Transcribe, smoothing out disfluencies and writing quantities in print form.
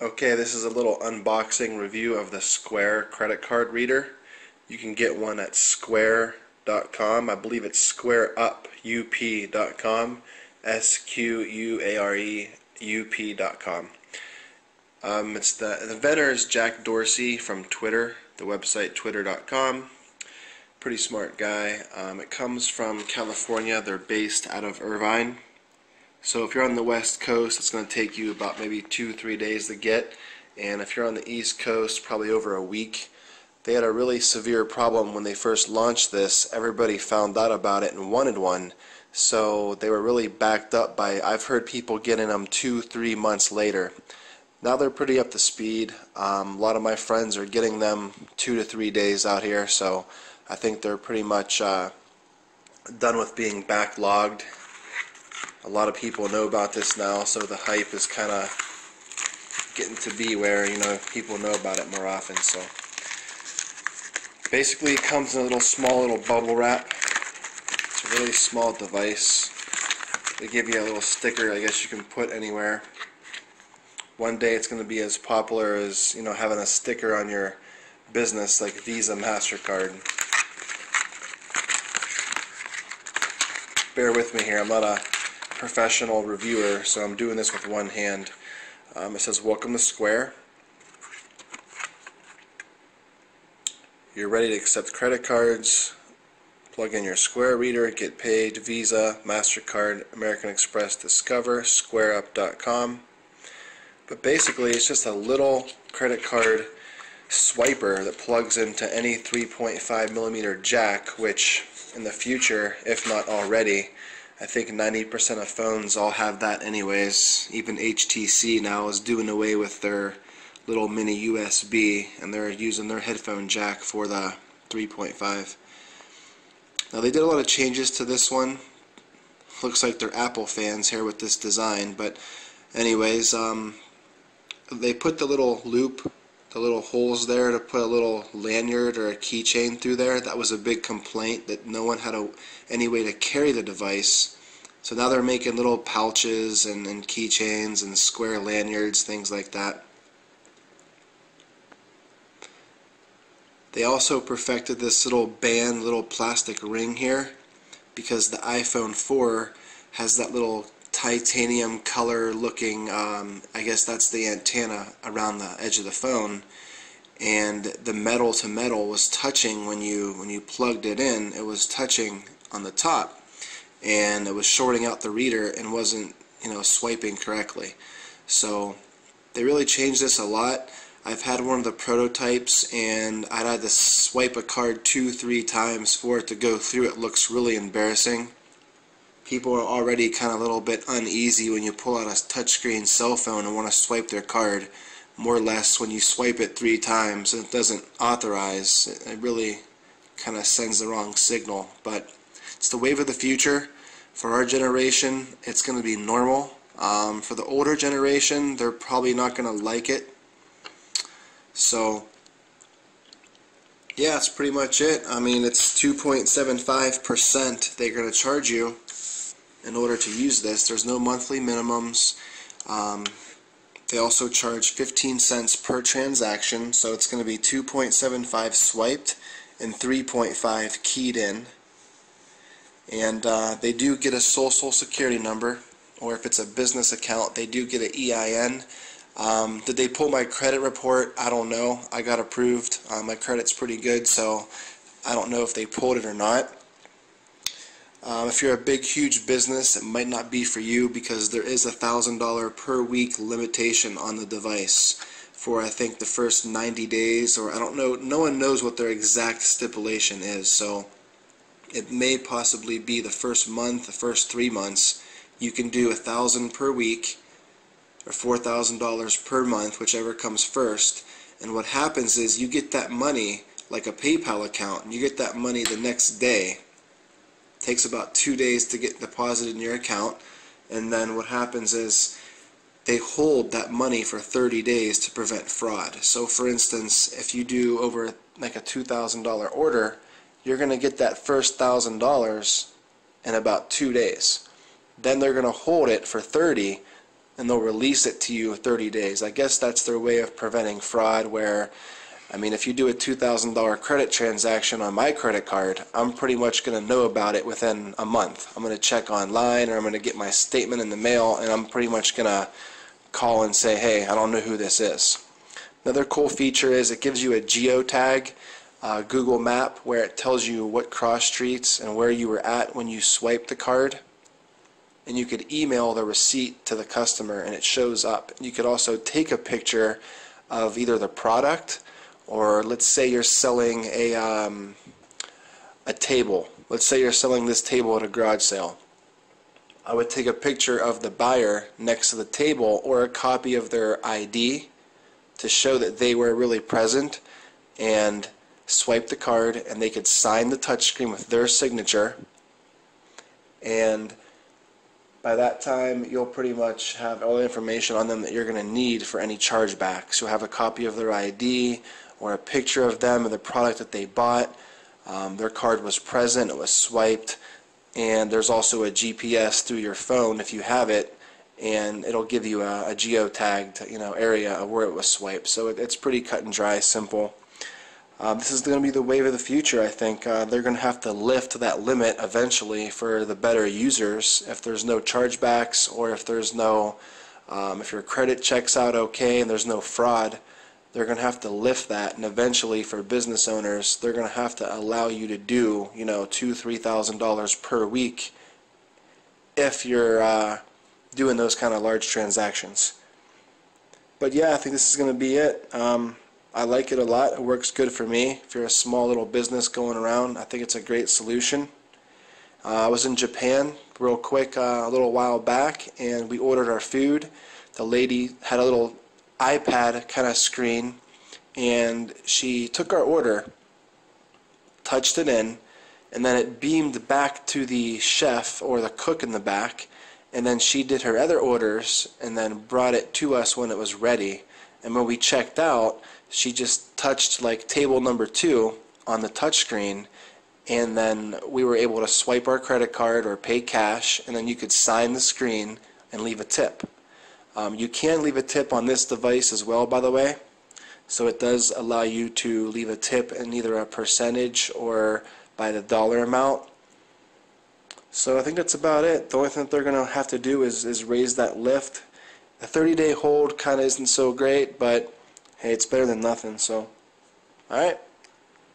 Okay, this is a little unboxing review of the Square credit card reader. You can get one at square.com. I believe it's squareup.com. SQUAREUP.com. It's the inventor is Jack Dorsey from Twitter, the website twitter.com. Pretty smart guy. It comes from California. They're based out of Irvine. So if you're on the West Coast, it's going to take you about maybe 2-3 days to get. And if you're on the East Coast, probably over a week. They had a really severe problem when they first launched this. Everybody found out about it and wanted one. So they were really backed up by, I've heard people getting them 2-3 months later. Now they're pretty up to speed. A lot of my friends are getting them 2 to 3 days out here. So I think they're pretty much done with being backlogged. A lot of people know about this now, so the hype is kind of getting to be where, people know about it more often. So basically it comes in a small little bubble wrap. It's a really small device. They give you a little sticker I guess you can put anywhere. One day it's going to be as popular as, having a sticker on your business like Visa, MasterCard. Bear with me here, I'm not a professional reviewer, so I'm doing this with one hand. It says, "Welcome to Square. You're ready to accept credit cards. Plug in your Square reader, get paid, Visa, MasterCard, American Express, Discover, squareup.com." But basically it's just a little credit card swiper that plugs into any 3.5mm jack, which in the future, if not already, I think 90% of phones all have that anyways. Even HTC now is doing away with their little mini USB, and they're using their headphone jack for the 3.5. Now they did a lot of changes to this one. Looks like they're Apple fans here with this design, but anyways, they put the little loop, the little holes there to put a little lanyard or a keychain through there. That was a big complaint that no one had any way to carry the device. So now they're making little pouches and keychains and square lanyards, things like that. They also perfected this little band, little plastic ring here, because the iPhone 4 has that little titanium color looking, I guess that's the antenna around the edge of the phone, and the metal to metal was touching when you plugged it in. It was touching on the top, and it was shorting out the reader and wasn't swiping correctly. So they really changed this a lot. I've had one of the prototypes, and I'd had to swipe a card 2-3 times for it to go through. It looks really embarrassing. People are already kind of a little bit uneasy when you pull out a touchscreen cell phone and want to swipe their card. More or less, when you swipe it 3 times and it doesn't authorize, it really kind of sends the wrong signal. But it's the wave of the future. For our generation, it's going to be normal. For the older generation, they're probably not going to like it. So yeah, that's pretty much it. I mean, it's 2.75% they're going to charge you in order to use this. There's no monthly minimums. They also charge 15 cents per transaction, so it's going to be 2.75 swiped and 3.5 keyed in. And they do get a social security number, or if it's a business account, they do get an EIN. Did they pull my credit report? I don't know. I got approved. My credit's pretty good, so I don't know if they pulled it or not. If you're a big, huge business, it might not be for you, because there is a $1,000 per week limitation on the device for, I think, the first 90 days, or I don't know. No one knows what their exact stipulation is, so it may possibly be the first month, the first 3 months. You can do $1,000 per week or $4,000 per month, whichever comes first. And what happens is you get that money like a PayPal account, and you get that money the next day. Takes about 2 days to get deposited in your account, and then what happens is they hold that money for 30 days to prevent fraud. So for instance, if you do over like a $2,000 order, you're going to get that first $1,000 in about 2 days. Then they're going to hold it for 30, and they'll release it to you 30 days. I guess that's their way of preventing fraud, where, I mean, if you do a $2,000 credit transaction on my credit card, I'm pretty much going to know about it within a month. I'm going to check online, or I'm going to get my statement in the mail, and I'm pretty much going to call and say, hey, I don't know who this is. Another cool feature is it gives you a geotag, Google map, where it tells you what cross streets and where you were at when you swiped the card. And you could email the receipt to the customer and it shows up. You could also take a picture of either the product, or let's say you're selling a table. Let's say you're selling this table at a garage sale. I would take a picture of the buyer next to the table, or a copy of their ID to show that they were really present, and swipe the card, and they could sign the touchscreen with their signature, and by that time you'll pretty much have all the information on them that you're going to need for any chargebacks. You'll have a copy of their ID, or a picture of them and the product that they bought. Their card was present, it was swiped, and there's also a GPS through your phone if you have it, and it'll give you a geotagged area of where it was swiped. So it's pretty cut and dry, simple. This is going to be the wave of the future, I think. They're going to have to lift that limit eventually for the better users. If there's no chargebacks, or if there's no, if your credit checks out okay and there's no fraud, they're going to have to lift that, and eventually for business owners, they're going to have to allow you to do, $2,000–$3,000 per week if you're doing those kind of large transactions. But yeah, I think this is going to be it. I like it a lot. It works good for me. If you're a small little business going around, I think it's a great solution. I was in Japan real quick a little while back, and we ordered our food. The lady had a little iPad kind of screen, and she took our order, touched it in, and then it beamed back to the chef or the cook in the back, and then she did her other orders and then brought it to us when it was ready. And when we checked out, she just touched like table number 2 on the touchscreen, and then we were able to swipe our credit card or pay cash, and then you could sign the screen and leave a tip. You can leave a tip on this device as well, by the way, so it does allow you to leave a tip in either a percentage or by the dollar amount. So I think that's about it. The only thing that they're going to have to do is raise that lift. The 30-day hold kind of isn't so great, but hey, it's better than nothing. So, alright.